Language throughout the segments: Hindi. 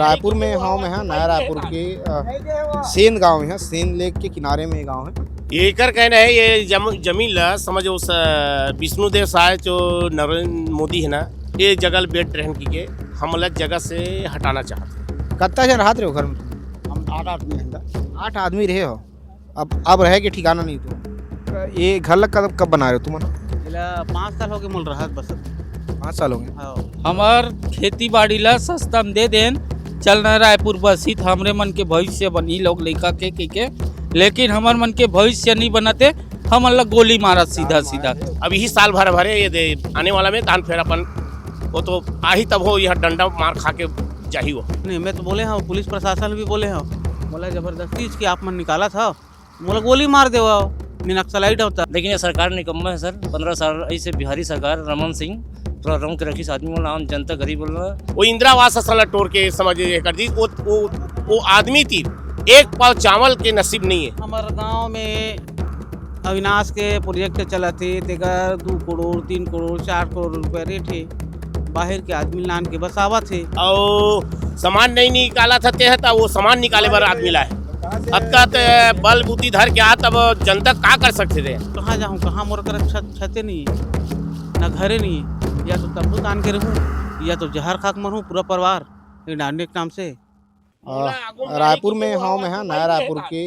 रायपुर में गाँव में है, नया रायपुर के सेंध गांव है। सेंध लेक के किनारे में ये गांव है। ये कर कहना है ये जमीन ला समझ उस विष्णुदेव साय जो नरेंद्र मोदी है ना, ये जगह बेट रहन की के हम अलग जगह से हटाना चाहते। कत्ता जन रहा हो घर में? हम 8 आदमी हैं। 8 आदमी रहे हो। अब रहे के ठिकाना नहीं तो ये घर लग कब बना रहे हो तुम? 5 साल हो गए मिल रहा है बस। 5 साल हो गए। हमार खेती बाड़ी ला सस्ता में दे देन चलना रायपुर बस ही हमरे मन के भविष्य बनी लोग लेखा के लेकिन हमार मन के भविष्य नहीं बनाते, हम अल्लाह गोली मारा सीधा सीधा। अब यही साल भर भरे ये दे आने वाला में दान फेरापन वो तो आ ही तब हो, यह डंडा मार खा के जाही हो। नहीं मैं तो बोले हैं, पुलिस प्रशासन भी बोले हैं, बोला जबरदस्ती इसकी आप मन निकाला था, बोला गोली मार दे नक्सलाइट होता। लेकिन ये सरकार निकम्मा है सर। 15 साल ऐसे बिहारी सरकार रमन सिंह पूरा रंग के रखी आदमी बोला, आम जनता गरीब बोल रहा। वो इंदिरा आवास असला तोड़ के समझ कर दी। वो आदमी थी, एक पाव चावल के नसीब नहीं है। हमारे गांव में अविनाश के प्रोजेक्ट चला थे, 2 करोड़ 3 करोड़ 4 करोड़ रुपए रेट है। बाहर के आदमी लान के बस आवा थे और सामान नहीं निकाला था था वो सामान निकाले बार आदमी लाए। बल बुद्धि धर के आ तब जनता का कर सकते थे। कहाँ जाऊँ, कहाँ मोर कर छते नहीं है, ना घरे नहीं है, या तो तब्बू तान के रहूँ या तो जहर खाक मरूँ पूरा परिवार डांडे के नाम से। रायपुर में गाँव में है, नया रायपुर के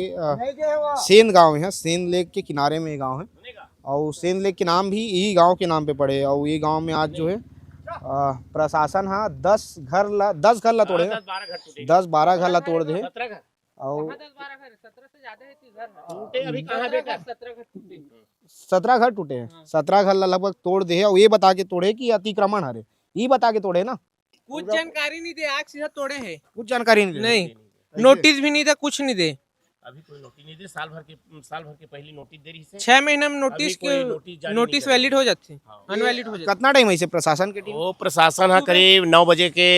सेंध गांव है। सेंध लेक के किनारे में ये गांव है और सेंध लेक के नाम भी यही गांव के नाम पे पड़े। और ये गांव में आज जो है प्रशासन हाँ 10 घर ला तोड़े, 10-12 घर ला तोड़ दे। और 17 घर टूटे हैं। 17 घर ला लगभग तोड़ दे। और ये बता के तोड़े कि अतिक्रमण हरे, ये बता के तोड़े ना। कुछ जानकारी नहीं दे, आग सीधा तोड़े हैं। कुछ जानकारी नहीं, नोटिस भी नहीं दे, कुछ नहीं दे। अभी कोई नोटिस नहीं दे। साल भर के पहली नोटिस दे रही है। 6 महीने में नोटिस वैलिड हो जाती, अनवैलिड हो जाती। कितना टाइम है इसे प्रशासन के टीम? वो प्रशासन है करीब 9 बजे के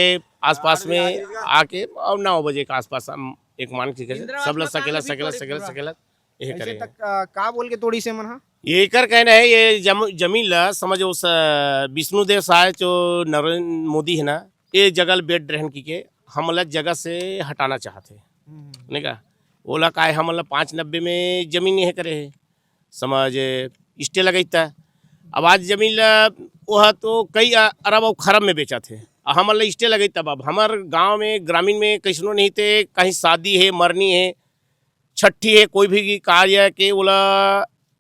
आसपास में आके और 9 बजे के आसपास हम एक मान के सब लोग सकेला ये ऐसे करे। तक का बोल के तोड़ी से मन हा? ये कर कहना है ये जमीन ला समझ उस विष्णुदेव साय जो नरेंद्र मोदी है ना, ये जगह बेट रहन की के हम अलग जगह से हटाना चाहते नहीं का। ओला का हम 590 में जमीन ये करे है समझ स्टे लगता। अब आज जमीन वह तो कई अरब और खरब में बेचा थे, हम स्टे लगे तब। अब हमारे गांव में ग्रामीण में कैसनो नहीं थे, कहीं शादी है, मरनी है, छठी है, कोई भी कार्य के बोला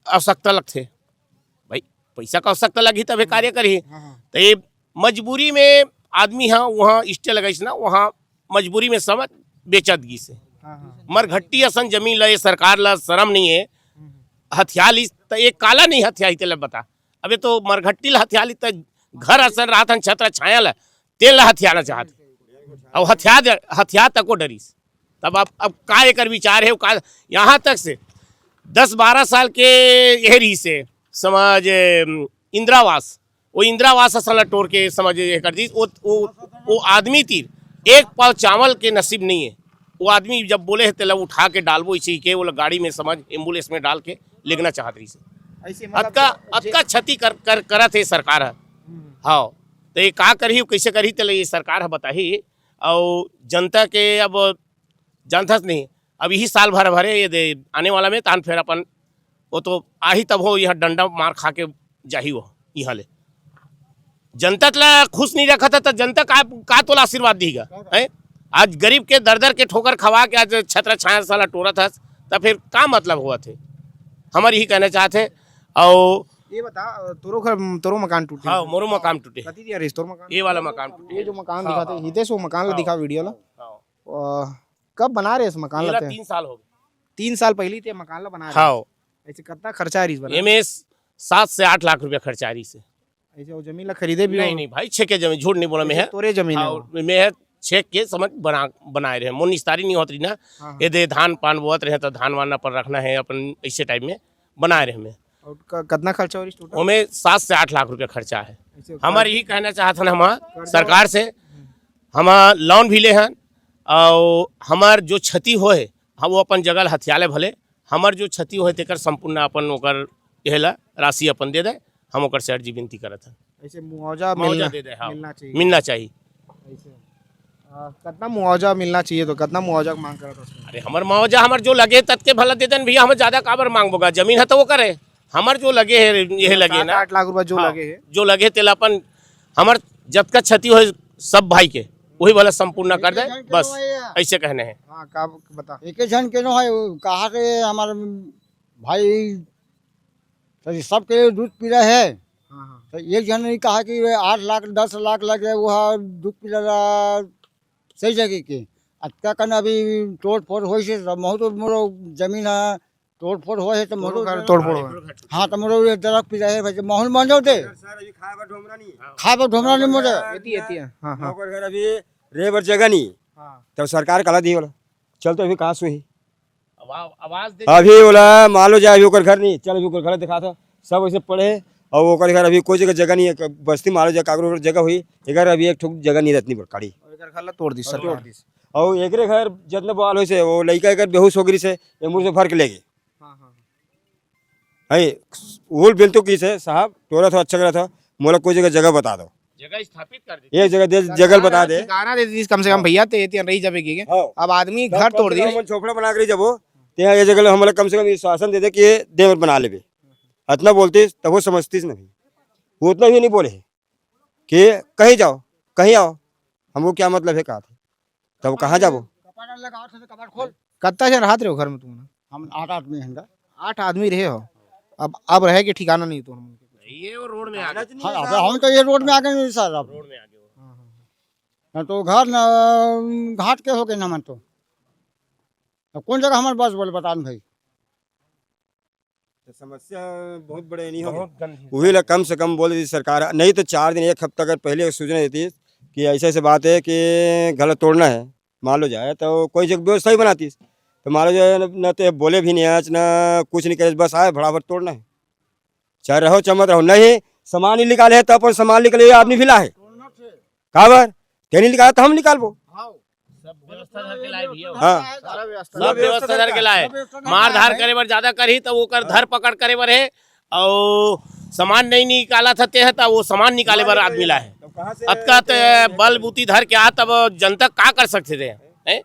आवश्यकता लगते भाई, पैसा का आवश्यकता लगी तब कार्य करी। तो ये मजबूरी में आदमी हाँ वहाँ स्टे लगाई ना, वहाँ मजबूरी में समझ बेचत गी से मरघट्टी असन जमीन ला। ये सरकार ला शर्म नहीं है, हथियाली तो एक काला नहीं हथियाली तेल बता। अबे तो मरघट्टी ला हथियाली तो घर असन रात छत्र छाया ला तेल ला हथियाना चाहते और हथियार तक को डरीस। तब अब का एक विचार है का यहाँ तक से 10-12 साल के यह रही से समझ इंदिरावास, वो इंदिरावास असल तोड़ के समझ कर दी। वो आदमी थी, एक पाव चावल के नसीब नहीं है। वो आदमी जब बोले है तेल उठा के डालबो इसी के वो गाड़ी में समझ एम्बुलेंस में डाल के लेगना चाहत रही से। अतका क्षति करत है सरकार है। हाँ तो ये का करी कैसे करी तेल ये सरकार है बताही। और जनता के अब जनता नहीं, अब यही साल भर भरे ये दे आने वाला में तान फेरापन वो तो आ ही तब हो, यह डंडा मार खा के जाही हो। यहाँ ले जनता ला खुश नहीं रखा था तो जनता का तो आशीर्वाद दीगा है। आज गरीब के दर के ठोकर खवा के आज छत्र छाया साला टोरा था तो फिर का मतलब हुआ थे। हमारे यही कहना चाहते। और ये बता तोरो मकान टूटे? हाँ मोरो मकान टूटे। कती दिया रे तोर मकान? ये वाला मकान टूटे। ये जो मकान दिखाते हितेश वो मकान ला दिखा वीडियो ला। कब बना रहे इस मकान ला? 3 साल हो गए। 3 साल पहले ते मकान ला बना रहे। हाँ ऐसे कितना खर्चा है इस बना? में 7 से 8 लाख रुपया खर्चा रही से। ऐसे वो जमीन ला खरीदे भी? नहीं भाई, 6 के जमीन, झूठ नहीं बोला मैं है। तोरे जमीन है में है 6 के समझ बनाए रहे। मोन निस्तारी नहीं होती ना, ये दे धान पान बोत रहे तो धान वाना पर रखना है अपन ऐसे टाइप में बनाए रहे में। कितना खर्चा हो टोटल? उसमें 7 से 8 लाख रुपया खर्चा है। हमारे यही कहना चाहता ना हम सरकार से, हम लोन भी ले हैं और हमार जो क्षति होए हम वो अपन जगह हथियाले भले, हमार जो क्षति होए तेकर संपूर्ण अपन ओकर यहला राशि अपन दे दे। हम ओकर से अर्जी विनती करत हैं। ऐसे मुआवजा दे दे, हाँ, मिलना चाहिए। कितना मुआवजा मिलना चाहिए, तो कितना मुआवजा की मांग कर रहा था? अरे हमर मुआवजा हमर जो लगे तत के भला दे देन भैया, हम ज्यादा काबर मांगबोगा, जमीन है तो वो करे, हमर जो लगे है ये लगे ना 8 लाख रुपए जो हाँ, लगे है, जो लगे तेल अपन हमर जब का क्षति हो सब भाई के वही वाला संपूर्ण कर दे, बस ऐसे कहने हैं। हाँ का बता। एक जन के नो है कहा से हमारे भाई तो सबके दूध पी रहे है, हाँ हाँ तो एक जन ने कहा कि 8 लाख 10 लाख लगे वो दूध पी रहा सही जगह के अच्छा करना अभी तोड़ फोड़ हो से बहुत मोरो जमीन है तोड़ फोड़ हो है तो मोरो तोड़ फोड़ हुआ। हाँ तो मोरो दरख्त पी रहे भाई माहौल मान जाओ दे खाए पर ढोमरा नहीं मोरे एती है। हाँ हाँ ओकर घर अभी रेबर जगह नहीं हाँ तब सरकार कला दी बोला चल तो अभी कहाँ सुही आवाज दे अभी बोला मान लो जाए अभी ओकर घर नहीं चल अभी ओकर घर दिखा था सब ऐसे पड़े और ओकर घर अभी कोई जगह नहीं है बस्ती मान लो जाए कागरो जगह हुई एक अभी एक ठोक जगह नहीं रहती कड़ी खल्ला तोड़ दी सरकार। और एक घर जितने बवाल हुई से वो लड़का एक बेहोश हो गई से ये मुँह से भर के ले गए हाँ हाँ है वोल बिल तो की से साहब तोरा था अच्छा करा था मोला कोई जगह बता दो जगह स्थापित कर दे, एक जगह जगह बता दे ठिकाना दे दी कम से कम भैया, ते एती रही जावे की हाँ। अब आदमी घर तोड़ दी। हम छोपड़ा बना कर जब वो यहाँ ये जगह हमारा कम से कम ये शासन दे दे कि ये देवर बना ले इतना बोलती तब वो समझती नहीं, वो उतना भी नहीं बोले कि कहीं जाओ कहीं आओ, हमको क्या मतलब है कहा था तब कहाँ जाओ कपाट खोल कितना जन राहत रहे हो घर में तुम? हम 8 आदमी हैं 8 आदमी रहे हो, अब रहे के ठिकाना नहीं तो ये वो रोड में आ गए, हाँ, हम तो ये रोड में आ गए सर अब रोड में आ गए वो। न तो घर न घाट के हो गए न मन तो अब कौन जगह हमारे बस बोले बता भाई समस्या बहुत बड़े नहीं हो बहुत गंदी वही ला कम से कम बोल देती सरकार, नहीं तो 4 दिन 1 हफ्ता अगर पहले सूचना देती कि ऐसे ऐसे बात है कि गलत तोड़ना है मान लो जाए तो कोई जगह व्यवस्था ही बनाती तो मान लो जाए न तो बोले भी नहीं आज न कुछ नहीं करे बस आए भड़ाभड़ तोड़ना है चाहे रहो चमत रहो, नहीं सामान ही निकाले है तो अपन सामान निकले आदमी भी ला है काबर नहीं निकाला तो हम निकालबो सब व्यवस्था धर के लाए भैया, हाँ सब व्यवस्था धर के लाए, मार धार करे बर ज्यादा करही तो वो कर धर पकड़ करे बर है, और सामान नहीं निकाला था ते है तो वो सामान निकाले बर आदमी ला है, अतका बल बूती धर के आ तब जनता का कर सकते थे हैं?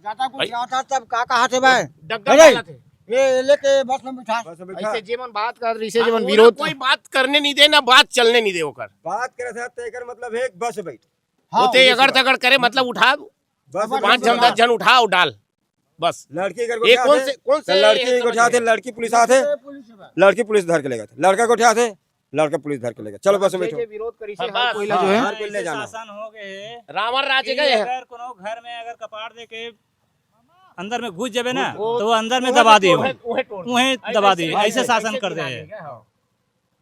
जाता कुछ आता तब का कहा थे भाई डग्गा अरे! डाला थे। ये लेके बस में बिठा ऐसे जीवन बात कर रही से हाँ, जीवन वो विरोध कोई बात करने नहीं दे ना बात चलने नहीं दे ओकर, बात करे था तेकर मतलब है बस बैठ होते अगड़ तगड़ करे मतलब उठा बस 5 जन 10 जन उठा और डाल बस। लड़की ये कौन से लड़की को उठाते लड़की पुलिस आते लड़की पुलिस धर के ले गए लड़का को उठाते लड़का पुलिस धर के ले गए चलो बस में बैठो विरोध करी से हाँ, हर बस, कोयला जो है हर कोई ले जाना शासन हो गए रावण राज्य कि गए हैं। अगर कोनो घर में अगर कपाट दे के अंदर में घुस जावे ना तो वो अंदर में दबा दिए वहीं दबा दिए ऐसे शासन कर दे हैं।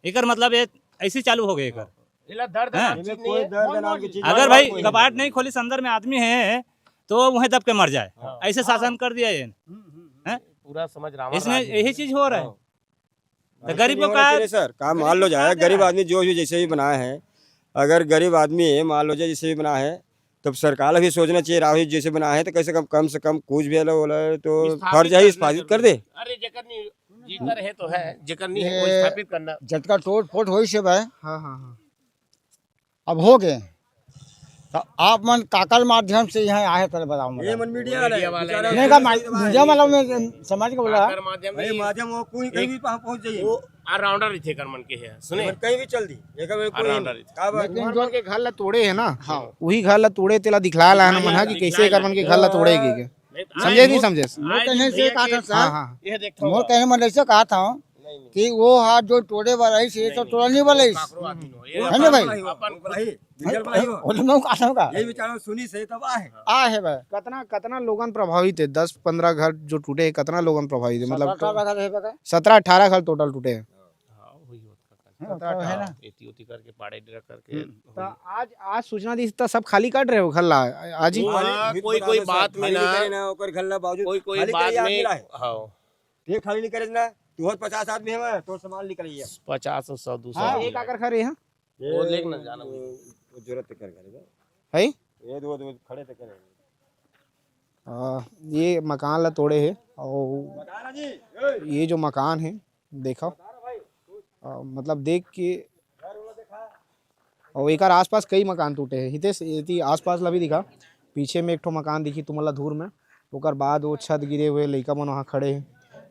एकर मतलब ये ऐसे चालू हो गए एकर हाँ। कोई दर्द नाम की चीज अगर भाई कपाट नहीं खोली अंदर में आदमी है तो वहीं दब के मर जाए, ऐसे शासन कर दिया ये हैं? पूरा समझ रावण इसमें राज्य। यही चीज हो रहा है तो गरीबों नहीं का होना चाहिए सर काम मान लो जाए गरीब आदमी जो भी जैसे भी बना है अगर गरीब आदमी है मान लो जाए जैसे भी बना है तब सरकार भी सोचना चाहिए राहुल जैसे बना है तो कैसे कम से कम कुछ भी बोला तो फर्ज है स्थापित कर दे। अरे जेकर नहीं जेकर है तो है जेकर नहीं है वो स्थापित करना। झटका तोड़ फोड़ हो से भाई हाँ हाँ हाँ अब हो गए तो आप मन काकल माध्यम से यहाँ आए तर बताओ ये मन मीडिया वाला है बेचारा नहीं का मीडिया वाला में समाज का बोला कर माध्यम अरे नहीं, माध्यम वो कोई कहीं भी पहुंच जाइए वो ऑलराउंडर थे कर मन के है सुने कहीं भी चल दी एक में कोई ऑलराउंडर नहीं। का बात? लेकिन जो के घर ला तोड़े है ना वही घर ला तोड़े तेला दिखला ला मन है कि कैसे कर मन के घर ला तोड़ेगी के समझे नहीं समझे? मोर कहने से कहा था हाँ सर हाँ ये देखो मोर कहने में ऐसे कहा था कि वो हाथ जो तोड़े वाला है ये तो तोड़ने वाला है है ना भाई भाई डीजल भाई हो। और मैं कहा था यही बेचारा सुनी से तब आए आ है भाई कितना लोगन प्रभावित है? 10-15 घर जो टूटे हैं कितना लोगन प्रभावित है? मतलब 17-18 है बका 17-18 घर टोटल टूटे हैं। है ना एती उती करके पाड़े डरा करके तो आज सूचना दी तो सब खाली कर रहे हो घर ला आज ही कोई बात में ना ओकर घल्ला बावजूद कोई खाली बात करिए आदमी में लाए। हाँ ये खाली नहीं करे ना तू 50 आदमी है तो सामान निकल गया 50 और 100 200 हाँ एक आकर खड़े हैं वो लेक ना जाना जरूरत कर करेगा है ये दो खड़े तो करे ये मकान ला तोड़े है और ये जो मकान है देखो मतलब देख के और एक आसपास कई मकान टूटे हैं हितेश यदि आसपास ला भी दिखा पीछे में एक ठो मकान दिखी तुमला दूर में, ओकर बाद वो छत गिरे हुए लइका मन वहाँ खड़े हैं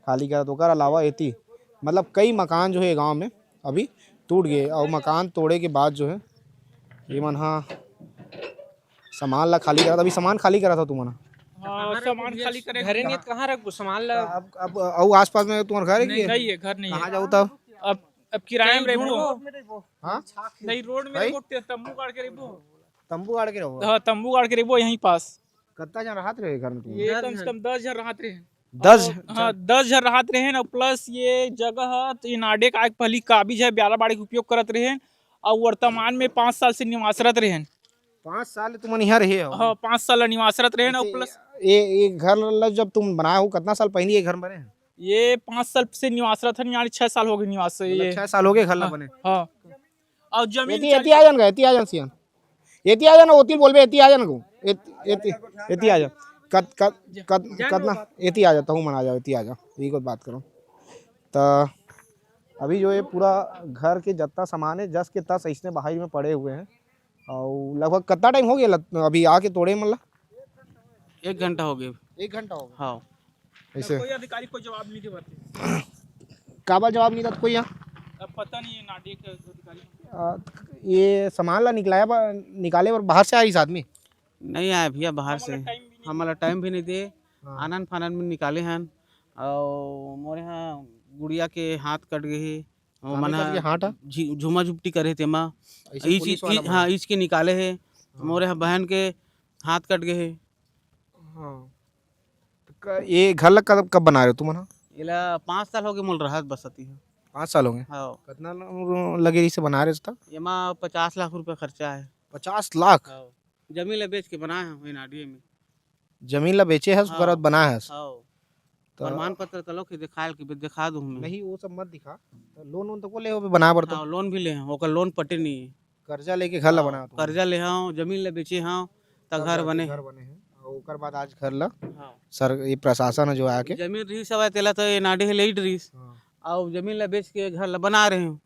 खाली करत। ओकर अलावा एती मतलब कई मकान जो है गांव में अभी टूट गए, और मकान तोड़े के बाद जो है ये मन हाँ सामान ला खाली करा था। अभी सामान खाली करा था तुमने? सामान खाली करे घरे नहीं कहाँ रख सामान ला। अब और आसपास में तुम्हारा घर है कि नहीं है, घर नहीं है। कहाँ जाओ तब? अब किराए में रहबो। हाँ नहीं रोड में रहबो, तंबू गाड़ के रहबो। तंबू गाड़ के रहो? हां तंबू गाड़ के रहबो यहीं पास। कितना जन रहत रहे घर में तुम? ये कम से कम 10 जन रहत रहे। 10? हाँ 10 जन रहत रहे ना, प्लस ये जगह तो नाडे का पहली काबिज है, ब्याला बाड़ी के उपयोग करत रहे और वर्तमान में 5 साल से निवासरत रहे। 5 साल तुम यहाँ रहे हो? हाँ 5 साल निवासरत रहे ना। प्लस ये घर जब तुम बनाए हो कितना साल पहले ये घर बने हैं? ये 5 साल से निवासरत है, यानी 6 साल हो गए निवास से। ये 6 साल हो गए घर ला बने। हाँ और जमीन एती आ जान गए, एती आ जान सियन, एती आ जान ओती बोलबे, एती आ जान को, एती आ जा कितना एती आ जाता हूँ मन, आ जाओ एती आ जा, यही कुछ बात करो। तो अभी जो है पूरा घर के जितना सामान है जस के तस ऐसे बाहर में पड़े हुए हैं। और लगभग कितना टाइम हो गया अभी आके तोड़े मतलब? 1 घंटा हो गया। 1 घंटा हो गया? हाँ ऐसे कोई अधिकारी को जवाब नहीं देते। काबा जवाब नहीं था कोई यहाँ? अब पता नहीं है नाडे के अधिकारी। ये सामान ला निकाले और बाहर से आए इस आदमी? नहीं आया भैया बाहर से, हमारा टाइम भी नहीं दे। हाँ। आनन फानन में निकाले हैं और मोरे यहाँ गुड़िया के हाथ कट गए, हाथ झुमा झुपटी करे थे माँ, हाँ इसके निकाले है। मोरे यहाँ बहन के हाथ कट गए। हाँ ये घर लग कब बना रहे हो तुम? इला 5 साल हो गए मोल रहा बसती है। 5 साल हो गए? हाँ कितना लगे इसे बना रहे तक? ये माँ 50 लाख रुपया खर्चा है। 50 लाख? जमीन ला बेच के बनाए हैं नाडिये में। जमीन ला बेचे है हाँ। बनाया है तो प्रमाण पत्र तलो के दिखा दूं मैं। नहीं वो सब मत दिखा, तो लोन वोन तो को ले हो बना पड़ता? हाँ, लोन भी ले हैं, ओकर लोन पटे नहीं है। कर्जा लेके घर ला बना? कर्जा ले हाँ, जमीन ले बेचे हाँ, तब घर बने हैं। और ओकर बाद आज घर ला सर ये प्रशासन जो आके जमीन रही सब तेला तो ये नाडे है लेट रही और जमीन ला बेच के घर ला बना रहे हैं।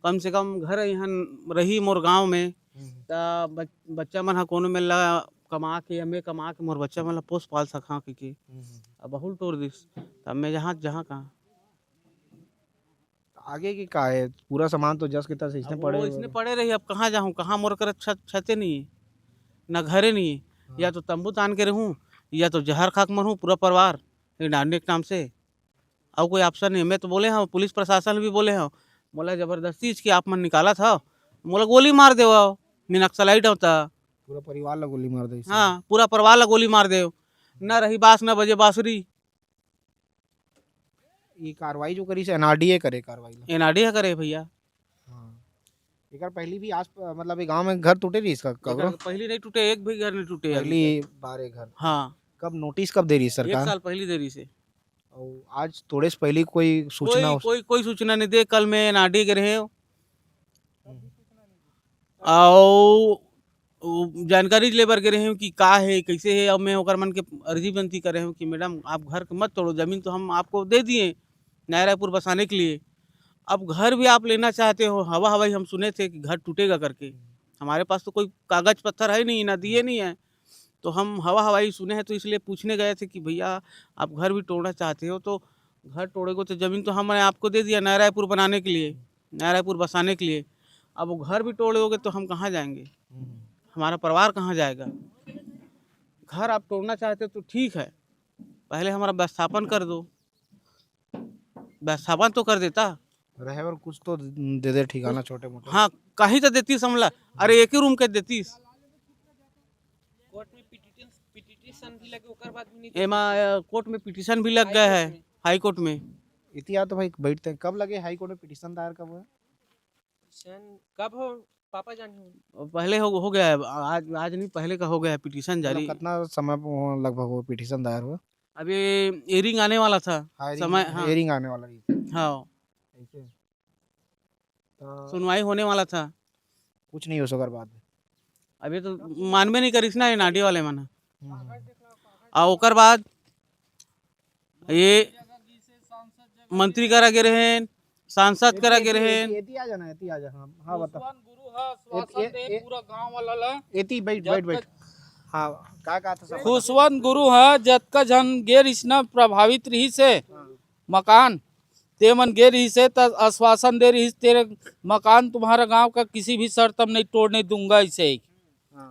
कम से कम घर यहाँ रही मोर गांव में, तो बच्चा मन हा कोनो में ला कमा के या मैं कमा के मोर बच्चा मन ला पोस पाल सका के अब बहुत तोड़ दिस, तब मैं जहाँ कहाँ आगे की का है पूरा सामान तो जस के तस इसने पड़े इसने पड़े रही। अब कहाँ जाऊँ, कहाँ मोर कर छते नहीं है, न घरे नहीं है। या तो तंबू तान के रहूँ या तो जहर खाक मरूँ पूरा परिवार डांडे के नाम से, और कोई ऑप्शन नहीं। मैं तो बोले हाँ, पुलिस प्रशासन भी बोले हाँ, मोला जबरदस्ती इसकी आप मन निकाला था, मोला गोली मार दे, मैं नक्सलाइट होता पूरा परिवार ला गोली मार दे। हाँ पूरा परिवार ला गोली मार दे, न रही बास न बजे बांसुरी। ये कार्रवाई जो करी से एनआरडीए करे कार्रवाई? एनआरडीए करे भैया। एक पहली भी आज मतलब ये गांव में घर टूटे रही इसका कब? पहली नहीं टूटे, एक भी घर नहीं टूटे। पहली बार घर? हाँ। कब नोटिस कब दे रही सरकार? 1 साल पहली दे रही से। और आज थोड़े से पहले कोई सूचना? कोई सूचना नहीं दे। कल मैं एनआरडीए के रहे और जानकारी लेबर के रहे हूँ कि का है कैसे है। अब मैं होकर मन के अर्जी बनती कर रहे हूँ कि मैडम आप घर मत तोड़ो, ज़मीन तो हम आपको दे दिए नया रायपुर बसाने के लिए, अब घर भी आप लेना चाहते हो। हवाई हम सुने थे कि घर टूटेगा करके, हमारे पास तो कोई कागज़ पत्थर है नहीं, ना दिए नहीं है, तो हम हवाई सुने हैं, तो इसलिए पूछने गए थे कि भैया आप घर भी तोड़ना चाहते हो तो घर तोड़ेगो तो ज़मीन तो हमने आपको दे दिया नया रायपुर बनाने के लिए, नया रायपुर बसाने के लिए। अब वो घर भी तोड़ोगे तो हम कहाँ जाएंगे, हमारा परिवार कहाँ जाएगा। घर आप तोड़ना चाहते हो तो ठीक है, पहले हमारा व्यवस्थापन कर दो, व्यवस्थापन तो कर देता रहे और कुछ तो दे दे ठिकाना छोटे मोटे। हाँ कहीं तो देती समला, अरे एक ही रूम के देती। कोर्ट में पिटीशन भी लगे, ओकर बाद भी एमा कोर्ट में पिटीशन भी लग गया है, हाई कोर्ट में। इतिहास तो भाई बैठते हैं, कब लगे हाई कोर्ट में पिटीशन दायर कब हुआ? कब हो पापा जाने? पहले हो गया है, आज नहीं पहले का हो गया है पिटीशन जारी। कितना समय लगभग वो पिटीशन दायर हुआ? अभी एयरिंग आने वाला था समय। हाँ एयरिंग आने वाला हाँ, सुनवाई होने वाला था, कुछ नहीं हो सका बाद में। अभी तो मानबे नहीं करीस ना ये नाडी वाले मन। और ओकर बाद ये मंत्री करा गे रहे, सांसद करा गे रहे। एती आ जाना, एती आ जा। हाँ बता पूरा गांव वाला ला एती बैठ बैठ बैठ। हाँ क्या कहा था सब? खुशवंत गुरु है जतका जन गेर इसना प्रभावित रही से मकान ते मन गे रही से त आश्वासन दे रही तेरे मकान तुम्हारा गांव का किसी भी शर्त में नहीं तोड़ने दूंगा इसे।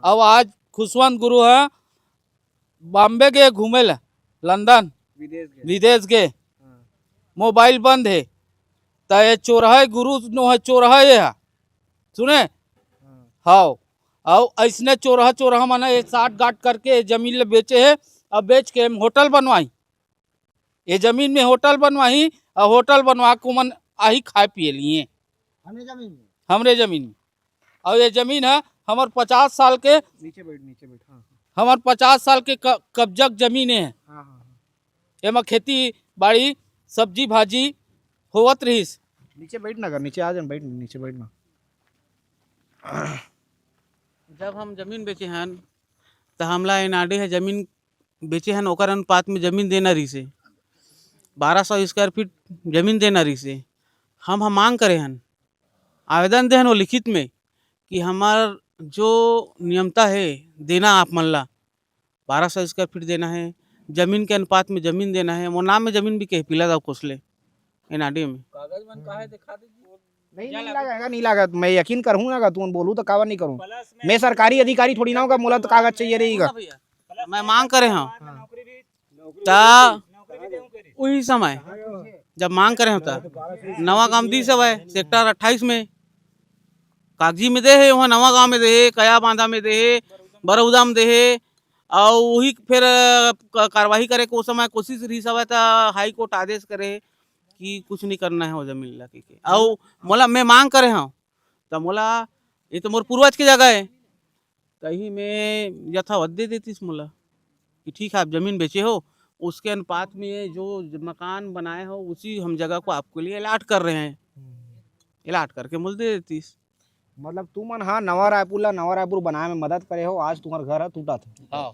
अब आज खुशवंत गुरु है बॉम्बे गए घूमे ला, लंदन विदेश गए, मोबाइल बंद है तो ये चोरहा गुरु नो है, चोरहा ये है सुने हाँ। और ऐसने चोरहा माना ये साठ गांठ करके जमीन ले बेचे है। अब बेच के हम होटल बनवाई, ये जमीन में होटल बनवाई और होटल बनवा को मन आही खाए पिए लिए हमरे जमीन में। और ये जमीन है हमार 50 साल के नीचे बैठ हाँ हमार 50 साल के कब्जक जमीन है। एमा खेती बाड़ी सब्जी भाजी होवत रहीस। नीचे बैठना कर, नीचे आ जा, बैठ नीचे बैठना। जब हम जमीन बेचे हैं तो हमला एनआरडी है जमीन बेचे हैं ओकर अनुपात में जमीन देना रही से 1200 स्क्वायर फीट जमीन देना रही से हम मांग करे हैं आवेदन दे वो लिखित में कि हमार जो नियमता है देना आप मन ला 1200 स्क्वायर फीट देना है, जमीन के अनुपात में जमीन देना है। वो नाम में जमीन भी कहे पिला दाव कोसले एनआरडी में कागज मन काहे दिखा दीजिए। नहीं लगेगा, नहीं लगा मैं यकीन करूँगा, तू बोलूँ तो कावा नहीं करूँ। मैं सरकारी अधिकारी थोड़ी ना होगा, मोला तो कागज चाहिए रहेगा। मैं मांग करे हूँ वही समय जब मांग करे होता नवा गांव दी सब है सेक्टर 28 में कागजी में दे है, वहाँ नवा गांव में दे है, कया बांधा में दे है, बरौदा में दे है। और वही फिर कार्रवाई करे को समय कोशिश रही सब है तो हाई कोर्ट आदेश करे कि कुछ नहीं करना है वो जमीन ला के। और मोला मैं मांग करे हूँ तो मोला ये तो मोर पूर्वज की जगह है कहीं में यथावत दे देती मोला कि ठीक है आप जमीन बेचे हो उसके अनुपात में जो मकान बनाए हो उसी हम जगह को आपके लिए अलाट कर रहे हैं, अलाट करके मुझे दे देती। मतलब तू मन हाँ नवा रायपुर बनाए में मदद करे हो, आज तुम्हारा घर है टूटा था। हाँ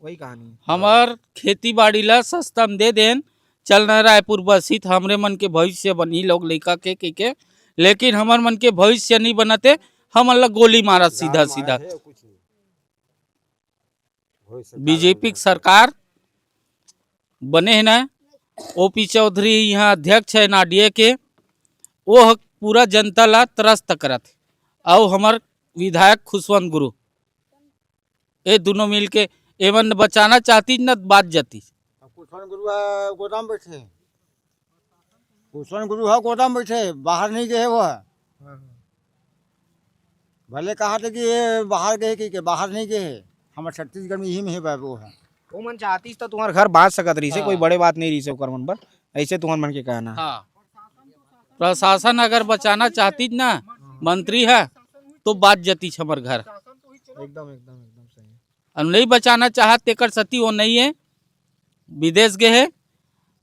वही कहानी हमार खेती बाड़ी ला सस्ता में दे देन चलना रायपुर बसित हमरे मन के भविष्य बनी लोग लड़का के लेकिन हमार मन के भविष्य नहीं बनते हम अल्लाह गोली मारा सीधा सीधा। बीजेपी की सरकार बने है ना, ओपी चौधरी यहाँ अध्यक्ष है नाडीए के, वो पूरा जनता ला त्रस्त करत और हमार विधायक खुशवंत गुरु ये दोनों मिल के एवं बचाना चाहती न बात जाती। खुशवंत गुरु है गोदाम बैठे, खुशवंत गुरु है गोदाम बैठे, बाहर नहीं गए वो है। भले कहा थे कि ये बाहर गए कि बाहर नहीं गए, हमारे छत्तीसगढ़ में यही में है वो है। वो मन चाहती तो तुम्हारा घर बांध सकत रही से, कोई बड़े बात नहीं रही से ओकर मन पर, ऐसे तुम्हारे मन के कहना। हाँ प्रशासन अगर बचाना चाहती ना मंत्री है तो बात जाती हमार घर एकदम सही। और नहीं बचाना चाहत तेकर सती वो नहीं है, विदेश गए है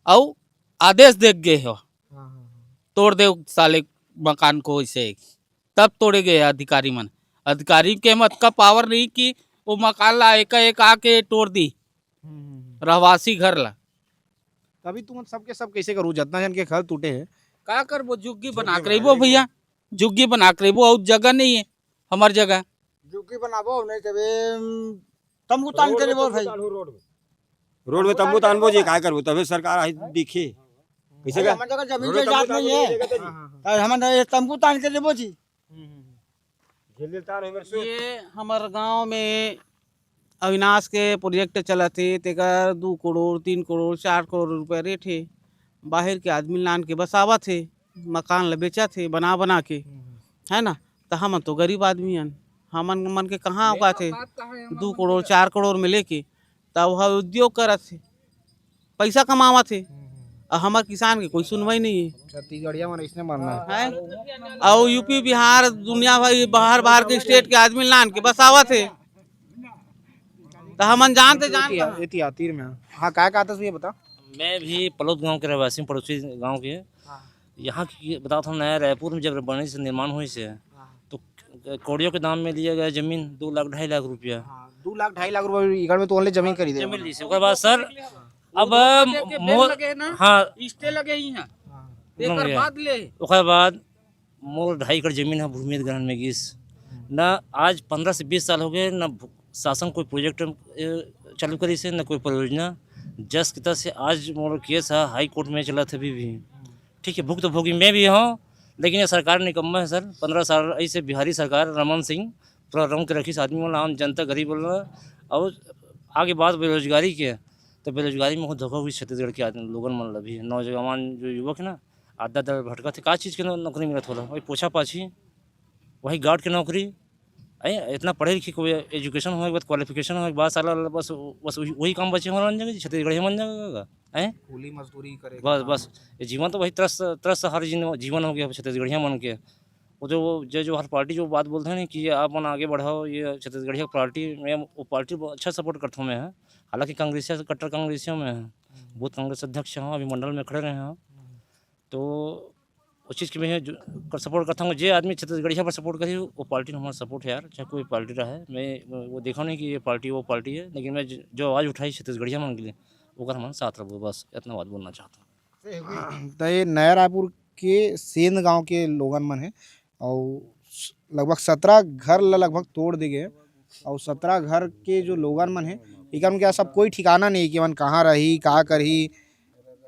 और आदेश देख गए हो तोड़ दे साले मकान को, ऐसे तब तोड़े गए अधिकारी मन। अधिकारी के मत का पावर नहीं कि वो मकान ला एक आके तोड़ दी रहवासी घर ला। तभी तुम सबके सब कैसे करूँ, जितना जन के घर टूटे हैं का कर वो झुग्गी बना कर रही भैया, झुग्गी बना कर रही और जगह नहीं है हमार जगह। झुग्गी बनाबो नहीं तबे तंबू तान के लेबो भाई, रोड में तंबू तानबो जी काय करबो तबे सरकार आई दिखे कैसे का हमार जगह जमीन के जात नहीं है, हम तंबू तान के लेबो जी। ये हमारे गांव में अविनाश के प्रोजेक्ट चला थे तेकर 2 करोड़ 3 करोड़ 4 करोड़ रुपए रेट है। बाहर के आदमी लान के बसावा थे, मकान ल बेचा थे बना के, है ना। तो हम तो गरीब आदमी हैं, हमन मन के कहाँ औका थे 2 करोड़ 4 करोड़ में लेके तब वह उद्योग करत थे, पैसा कमावा थे। और हमार किसान के कोई सुनवाई नहीं है, छत्तीसगढ़िया में इसने मरना है। और यूपी बिहार दुनिया भर बाहर के स्टेट के आदमी लान के बसावा थे तो हमन जानते तीर में। हाँ क्या कहता ये बता। मैं भी पलौद गांव के रहवासी हूँ, पड़ोसी गांव के। यहाँ की बताओ था नया रायपुर में जब बने से निर्माण हुई से तो कौड़ियों के दाम में लिया गया जमीन 2 लाख 2.5 लाख रुपया। 2 लाख 2.5 लाख रुपये एकड़ में तो ओनली जमीन खरीदे। जमीन ली से उसके बाद सर अब हाँ स्टे लगे ही हैं उसके बाद मोर 2.5 एकड़ जमीन है भूमि ग्रहण में गिस न आज 15 से 20 साल हो गए न शासन कोई प्रोजेक्ट चालू करी से न कोई परियोजना। जस की तरह से आज मोर केस है हाई कोर्ट में चला था अभी भी। ठीक है, भुक्तभोगी मैं भी हूँ, लेकिन ये सरकार निकम्मा है सर। 15 साल ऐसे बिहारी सरकार रमन सिंह पूरा रंग के रखी आदमी बोला, आम जनता गरीब बोल रहा। और आगे बात बेरोजगारी की है, तो बेरोजगारी में बहुत धोखा हुई छत्तीसगढ़ के आदमी लोगन मतलब भी नौजवान जो युवक है ना, आधा दर भटका थे। का चीज़ की नौकरी मिलत होला, वही पोछा पाछी, वही गार्ड की नौकरी। इतना पढ़े लिखे कोई एजुकेशन हो के बाद क्वालिफिकेशन हो के बाद साला बस वही काम बचे हो मन जाएगा, छत्तीसगढ़ मन जाएगा। ಕೂಲಿ मजदूरी करे बस ये जीवन तो वही त्रस्त हर जीवन हो गया छत्तीसगढ़िया मन के। वो जो हर पार्टी जो बात बोलते हैं ना कि आप मन आगे बढ़ाओ, ये छत्तीसगढ़िया पार्टी में वो पार्टी अच्छा सपोर्ट करता हूँ मैं। हालांकि कांग्रेसिया कट्टर कांग्रेसियों में है, बहुत कांग्रेस अध्यक्ष हैं, अभी मंडल में खड़े रहे हैं। तो उस चीज़ की मैं सपोर्ट करता हूँ। जो आदमी छत्तीसगढ़िया पर सपोर्ट करी वो पार्टी हमारा सपोर्ट है यार, चाहे कोई पार्टी रहा है। मैं वो देखा नहीं कि ये पार्टी वो पार्टी है, लेकिन मैं जो आवाज़ उठाई छत्तीसगढ़िया मन के लिए वो कर हमारे साथ रहो, बस इतना बात बोलना चाहता हूँ। तो ये नया रायपुर के सेंध गांव के लोगन मन है और लगभग 17 घर लगभग तोड़ दिए गए और 17 घर के जो लोगन मन है इनका क्या सब कोई ठिकाना नहीं कि मन कहाँ रही का करही।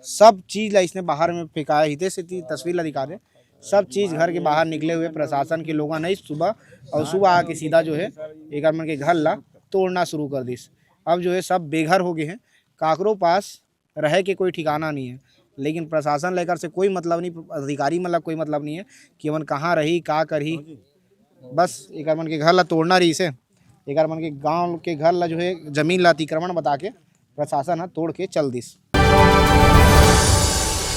सब चीज़ ला इसने बाहर में फेंकाया। हिते से तस्वीर ला दिखा दे, सब चीज़ घर के बाहर निकले हुए प्रशासन के लोग नहीं सुबह और सुबह आके सीधा जो है एक मन के घर ला तोड़ना शुरू कर दिस। अब जो है सब बेघर हो गए हैं, काकरों पास रह के कोई ठिकाना नहीं है। लेकिन प्रशासन लेकर से कोई मतलब नहीं, अधिकारी मतलब कोई मतलब नहीं है कि मन कहाँ रही का करही। बस एक मन के घर ला तोड़ना रही से, एक मन के गाँव के घर ला जो है जमीन ला अतिक्रमण बता के प्रशासन तोड़ के चल दिस।